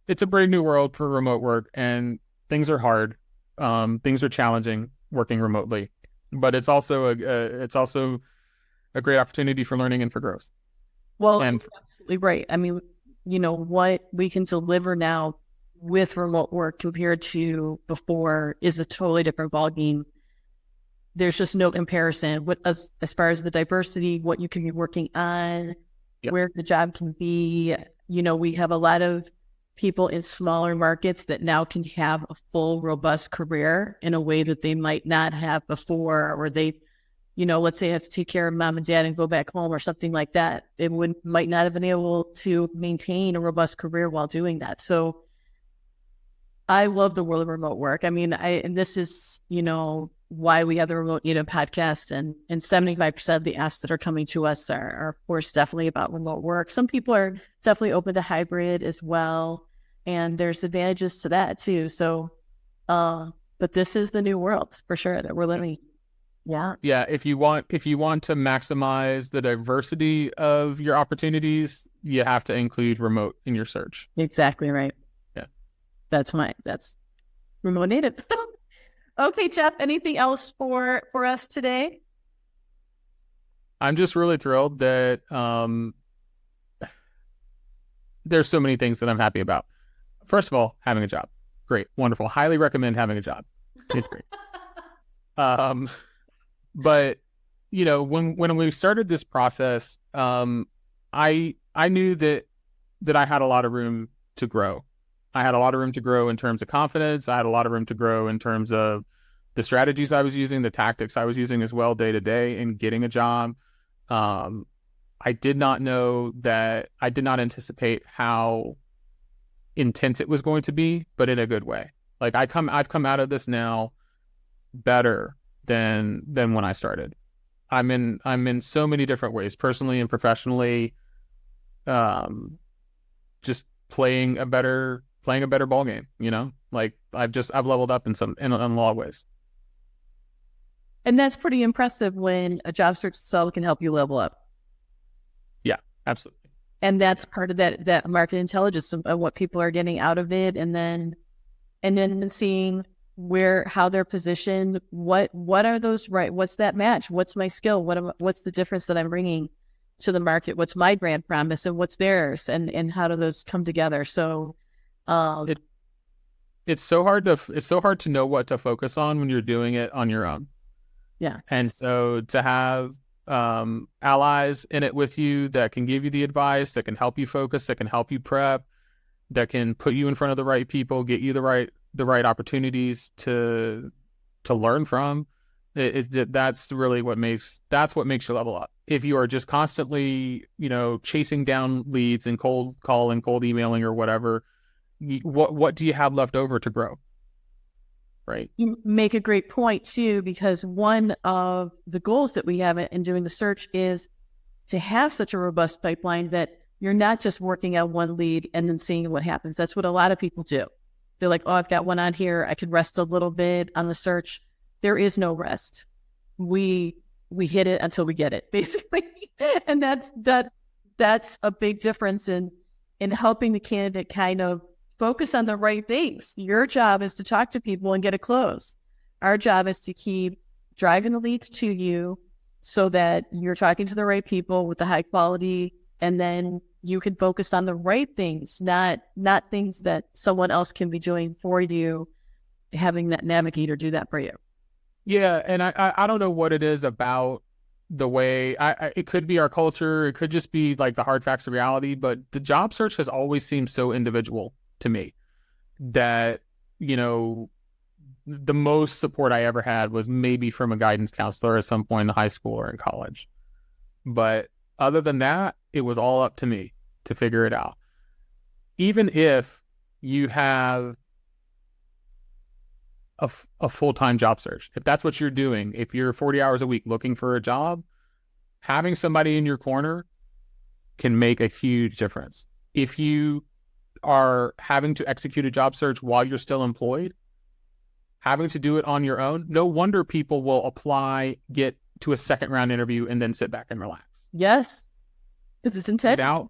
it's a brave new world for remote work, and things are hard. Things are challenging working remotely, but it's also a great opportunity for learning and for growth. Well, and you're absolutely right. I mean, what we can deliver now with remote work compared to before is a totally different ballgame. There's just no comparison with as far as the diversity, what you can be working on, yep, where the job can be. We have a lot of people in smaller markets that now can have a full, robust career in a way that they might not have before, or they, let's say have to take care of mom and dad and go back home or something like that. It might not have been able to maintain a robust career while doing that. So I love the world of remote work. I mean, and this is, why we have the Remote Native podcast, and 75% of the asks that are coming to us are of course definitely about remote work. Some people are definitely open to hybrid as well, and there's advantages to that too. So, but this is the new world for sure that we're living. Yeah. Yeah. If you want to maximize the diversity of your opportunities, you have to include remote in your search. Exactly right. Yeah. That's Remote Native. Okay, Jeff, anything else for us today? I'm just really thrilled that there's so many things that I'm happy about. First of all, having a job. Great. Wonderful. Highly recommend having a job. It's great. But when we started this process, I knew that I had a lot of room to grow. I had a lot of room to grow in terms of confidence. I had a lot of room to grow in terms of the strategies I was using, the tactics I was using as well day to day in getting a job. I did not anticipate how intense it was going to be, but in a good way. Like I've come out of this now better than when I started. I'm in so many different ways, personally and professionally, just playing a better ball game, like I've leveled up in a lot of ways. And that's pretty impressive when a job search itself can help you level up. Yeah, absolutely. And that's part of that market intelligence of what people are getting out of it, and then seeing how they're positioned, what are those, right? What's that match? What's my skill? What's the difference that I'm bringing to the market? What's my brand promise and what's theirs, and how do those come together? So it's so hard to know what to focus on when you're doing it on your own. Yeah. And so to have allies in it with you that can give you the advice, that can help you focus, that can help you prep, that can put you in front of the right people, get you the right opportunities to learn from. That's what makes you level up. If you are just constantly, chasing down leads and cold calling, cold emailing, or whatever, what do you have left over to grow? Right. You make a great point too, because one of the goals that we have in doing the search is to have such a robust pipeline that you're not just working out one lead and then seeing what happens. That's what a lot of people do. They're like, oh, I've got one on here, I could rest a little bit on the search. There is no rest. We hit it until we get it, basically. And that's a big difference in helping the candidate kind of focus on the right things. Your job is to talk to people and get a close. Our job is to keep driving the leads to you so that you're talking to the right people with the high quality, and then you can focus on the right things, not things that someone else can be doing for you, having that navigator do that for you. Yeah, and I don't know what it is about the way it could be our culture, it could just be like the hard facts of reality, but the job search has always seemed so individual to me that, the most support I ever had was maybe from a guidance counselor at some point in high school or in college. But other than that, it was all up to me to figure it out. Even if you have a full-time job search, if that's what you're doing, if you're 40 hours a week looking for a job, having somebody in your corner can make a huge difference. If you are having to execute a job search while you're still employed, having to do it on your own, no wonder people will apply, get to a second round interview, and then sit back and relax. Yes, because it's intense.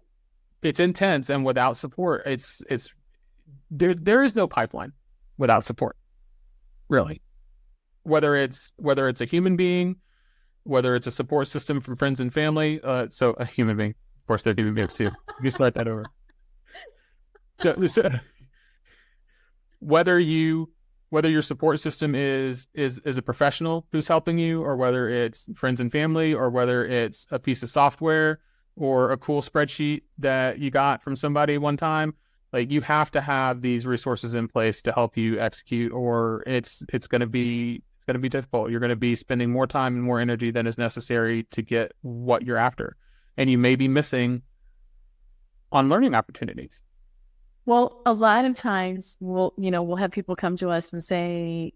It's intense, and without support, it's there is no pipeline without support, really. Whether it's a human being, whether it's a support system from friends and family. So a human being, of course, they're human beings too. You start that over. So whether your support system is a professional who's helping you, or whether it's friends and family, or whether it's a piece of software or a cool spreadsheet that you got from somebody one time, like, you have to have these resources in place to help you execute, or it's going to be difficult. You're going to be spending more time and more energy than is necessary to get what you're after, and you may be missing on learning opportunities. Well, a lot of times we'll have people come to us and say,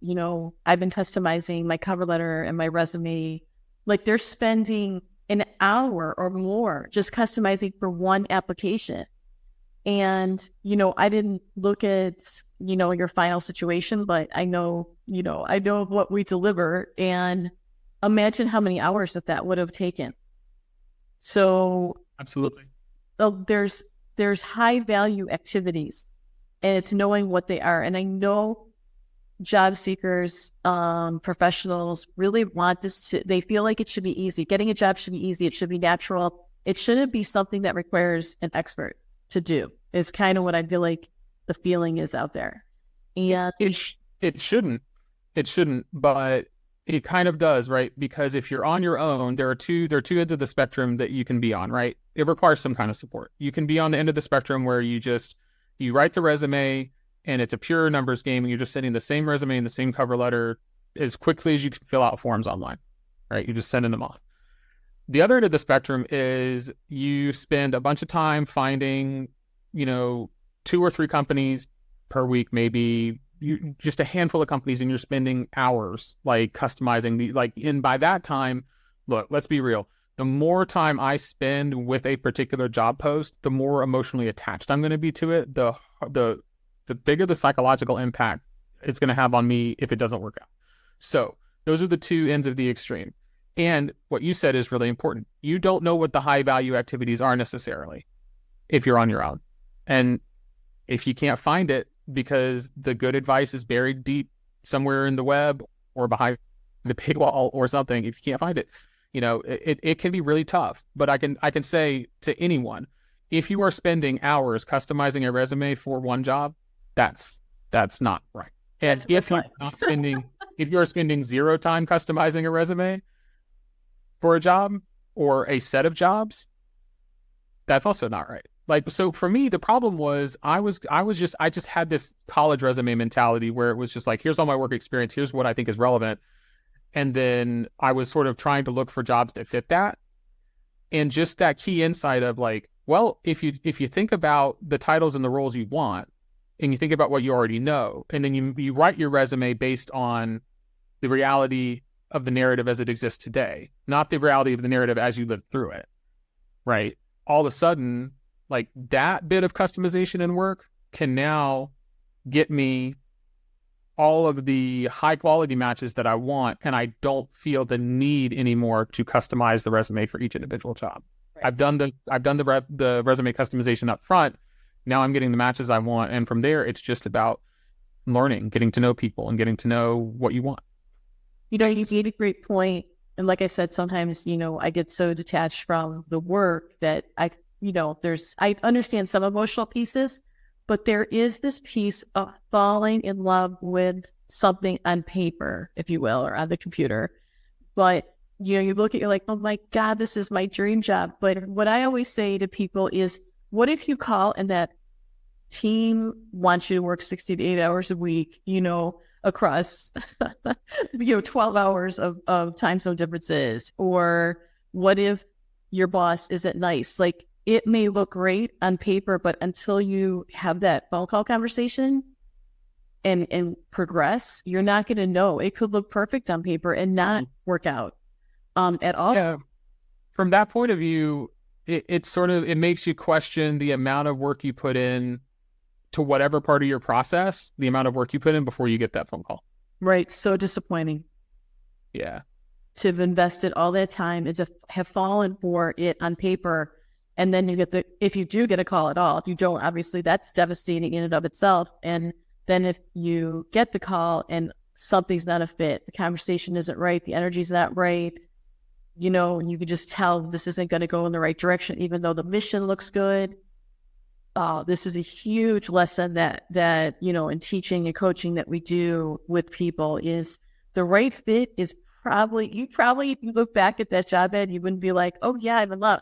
I've been customizing my cover letter and my resume. Like, they're spending an hour or more just customizing for one application. And, I didn't look at, your final situation, but I know what we deliver, and imagine how many hours that would have taken. So absolutely. There's high value activities, and it's knowing what they are. And I know job seekers, professionals really want this they feel like it should be easy. Getting a job should be easy. It should be natural. It shouldn't be something that requires an expert to do, is kind of what I feel like the feeling is out there. And it shouldn't, but it kind of does, right? Because if you're on your own, there are two ends of the spectrum that you can be on, right? It requires some kind of support. You can be on the end of the spectrum where you write the resume and it's a pure numbers game, and you're just sending the same resume and the same cover letter as quickly as you can fill out forms online, right? You're just sending them off. The other end of the spectrum is you spend a bunch of time finding, 2 or 3 companies per week, maybe just a handful of companies, and you're spending hours like customizing and by that time look, let's be real. The more time I spend with a particular job post, the more emotionally attached I'm going to be to it. The bigger the psychological impact it's going to have on me if it doesn't work out. So those are the two ends of the extreme. And what you said is really important. You don't know what the high value activities are necessarily if you're on your own. And if you can't find it because the good advice is buried deep somewhere in the web or behind the paywall or something, if you can't find it, it can be really tough. But I can say to anyone, if you are spending hours customizing a resume for one job, that's not right. And if you're spending zero time customizing a resume for a job or a set of jobs, that's also not right. Like, so for me, the problem was I just had this college resume mentality where it was just like, here's all my work experience, here's what I think is relevant. And then I was sort of trying to look for jobs that fit that. And just that key insight of like, well, if you think about the titles and the roles you want, and you think about what you already know, and then you write your resume based on the reality of the narrative as it exists today, not the reality of the narrative as you live through it, right? All of a sudden, like that bit of customization and work can now get me all of the high quality matches that I want, and I don't feel the need anymore to customize the resume for each individual job. Right. I've done the resume customization up front. Now I'm getting the matches I want, and from there it's just about learning, getting to know people, and getting to know what you want. You made a great point, and like I said, sometimes I get so detached from the work that I understand some emotional pieces, but there is this piece of falling in love with something on paper, if you will, or on the computer. But, you look at, you're like, oh my God, this is my dream job. But what I always say to people is, what if you call and that team wants you to work 60 to 8 hours a week, across, 12 hours of time zone differences? Or what if your boss isn't nice? Like, it may look great on paper, but until you have that phone call conversation and progress, you're not going to know. It could look perfect on paper and not work out at all. Yeah. From that point of view, it makes you question the amount of work you put in to whatever part of your process, the amount of work you put in before you get that phone call. Right. So disappointing. Yeah. To have invested all that time and to have fallen for it on paper. And then if you do get a call at all, if you don't, obviously that's devastating in and of itself. And then if you get the call and something's not a fit, the conversation isn't right, the energy's not right, you could just tell this isn't going to go in the right direction, even though the mission looks good. This is a huge lesson that in teaching and coaching that we do with people is the right fit is if you look back at that job ad, you wouldn't be like, oh yeah, I'm in love.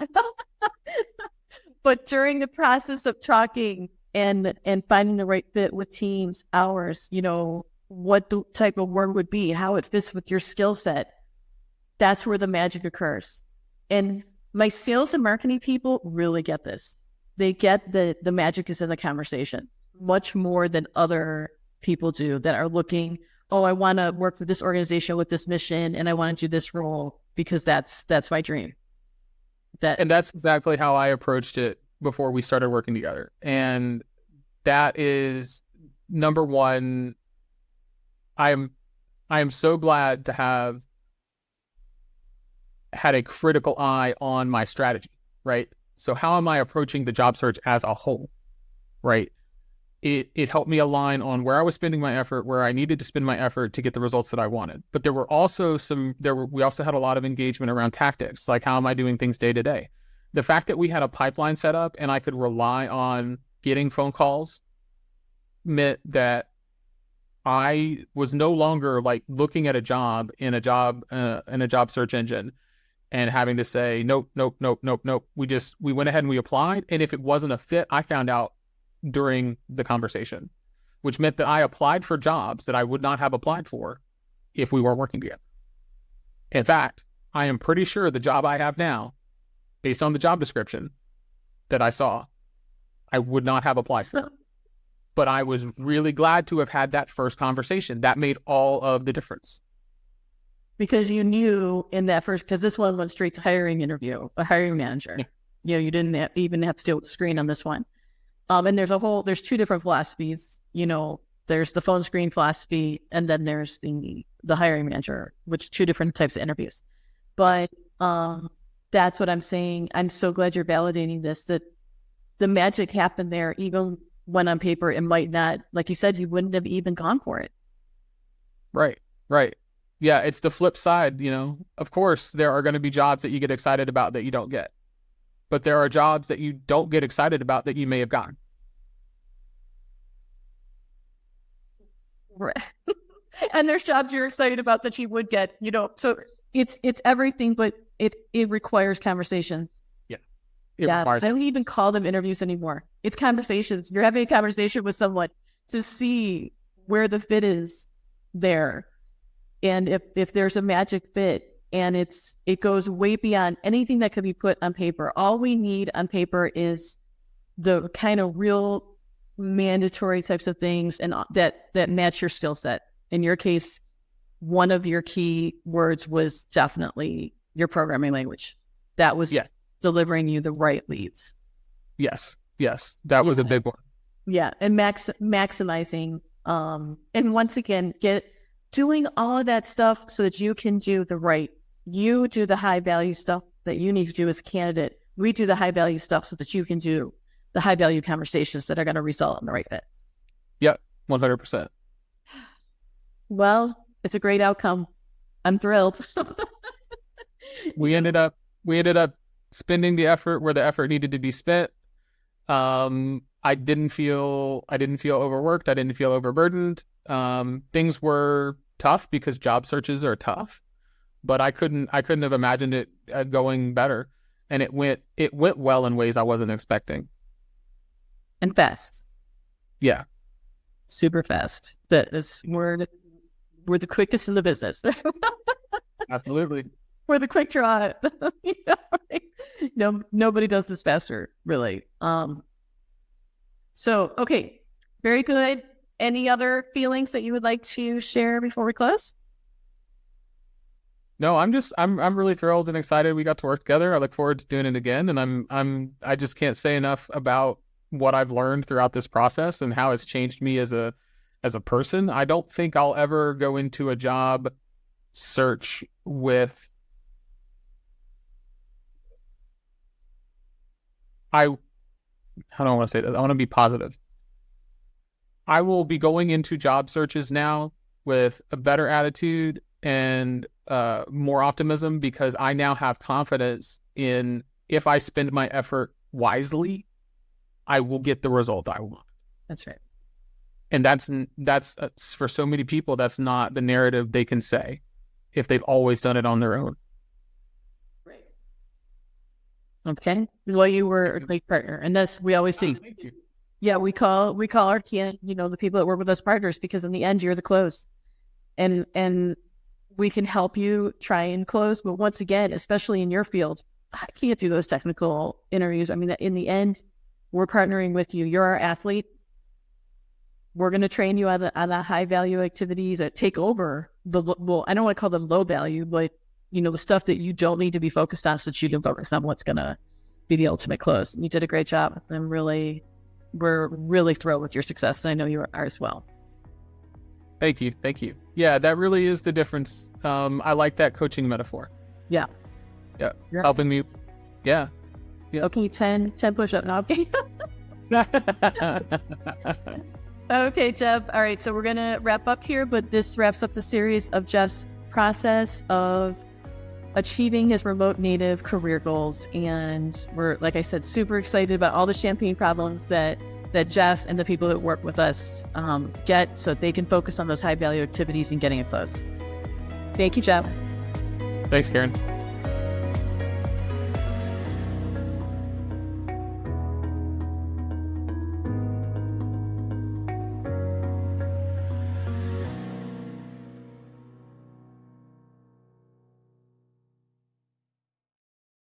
But during the process of talking and finding the right fit with teams, hours, what the type of work would be, how it fits with your skill set, that's where the magic occurs. And my sales and marketing people really get this. They get the magic is in the conversations much more than other people do that are looking, oh, I want to work for this organization with this mission and I want to do this role because that's my dream. And that's exactly how I approached it before we started working together. And that is number one. I am so glad to have had a critical eye on my strategy, right? So how am I approaching the job search as a whole, right? It helped me align on where I was spending my effort, where I needed to spend my effort to get the results that I wanted. But there were also we also had a lot of engagement around tactics, like how am I doing things day to day? The fact that we had a pipeline set up and I could rely on getting phone calls meant that I was no longer like looking at a job in a job search engine and having to say, nope. We went ahead and we applied. And if it wasn't a fit, I found out during the conversation, which meant that I applied for jobs that I would not have applied for if we weren't working together. In fact, I am pretty sure the job I have now, based on the job description that I saw, I would not have applied for. But I was really glad to have had that first conversation. That made all of the difference. because you knew in that first, because this one went straight to hiring interview, a hiring manager. Yeah. You didn't even have to deal with the screen on this one. And there's two different philosophies. There's the phone screen philosophy, and then there's the hiring manager, which two different types of interviews. But that's what I'm saying. I'm so glad you're validating this, that the magic happened there, even when on paper it might not, like you said, you wouldn't have even gone for it. Right. Yeah, it's the flip side, Of course, there are going to be jobs that you get excited about that you don't get. But there are jobs that you don't get excited about that you may have gotten. Right. And there's jobs you're excited about that you would get, so it's everything, but it requires conversations. Yeah. I don't even call them interviews anymore. It's conversations. You're having a conversation with someone to see where the fit is there. And if there's a magic fit, and it goes way beyond anything that could be put on paper. All we need on paper is the kind of real mandatory types of things and that match your skill set. In your case, one of your key words was definitely your programming language. That was delivering you the right leads. Yes. That was a big one. Yeah. And maximizing, and once again, doing all of that stuff so that you can do you do the high value stuff that you need to do as a candidate. We do the high value stuff so that you can do the high value conversations that are going to result in the right fit. Yep. 100%. Well, it's a great outcome. I'm thrilled. We ended up spending the effort where the effort needed to be spent. I didn't feel overworked. I didn't feel overburdened. Things were tough because job searches are tough, but I couldn't have imagined it going better. And it went well in ways I wasn't expecting. And fast. Yeah. Super fast. We're the quickest in the business. Absolutely. We're the quick draw. No, nobody does this faster, really. So, okay. Very good. Any other feelings that you would like to share before we close? No, I'm really thrilled and excited we got to work together. I look forward to doing it again. And I just can't say enough about what I've learned throughout this process and how it's changed me as a person. I don't think I'll ever go into a job search with how do I want to say that? I want to be positive. I will be going into job searches now with a better attitude and more optimism, because I now have confidence in, if I spend my effort wisely, I will get the result I want. That's right. And that's for so many people, that's not the narrative they can say if they've always done it on their own. Right. Okay. Well, you were a great partner, and that's, we always see. Thank you. Yeah, we call our the people that work with us partners, because in the end, you're the close, and we can help you try and close. But once again, especially in your field, I can't do those technical interviews. I mean, in the end, we're partnering with you. You're our athlete. We're going to train you on the high value activities that take over I don't want to call them low value, but the stuff that you don't need to be focused on, so that you can focus on what's going to be the ultimate close. And you did a great job. We're really thrilled with your success. And I know you are as well. Thank you. Yeah, that really is the difference. I like that coaching metaphor. Yeah. Helping me. Yeah. Okay, 10 push-up now. Okay. Okay, Jeff. All right, so we're going to wrap up here, but this wraps up the series of Jeff's process of achieving his remote native career goals. And we're, like I said, super excited about all the champagne problems that Jeff and the people that work with us get, so that they can focus on those high value activities and getting it close. Thank you, Jeff. Thanks, Karen.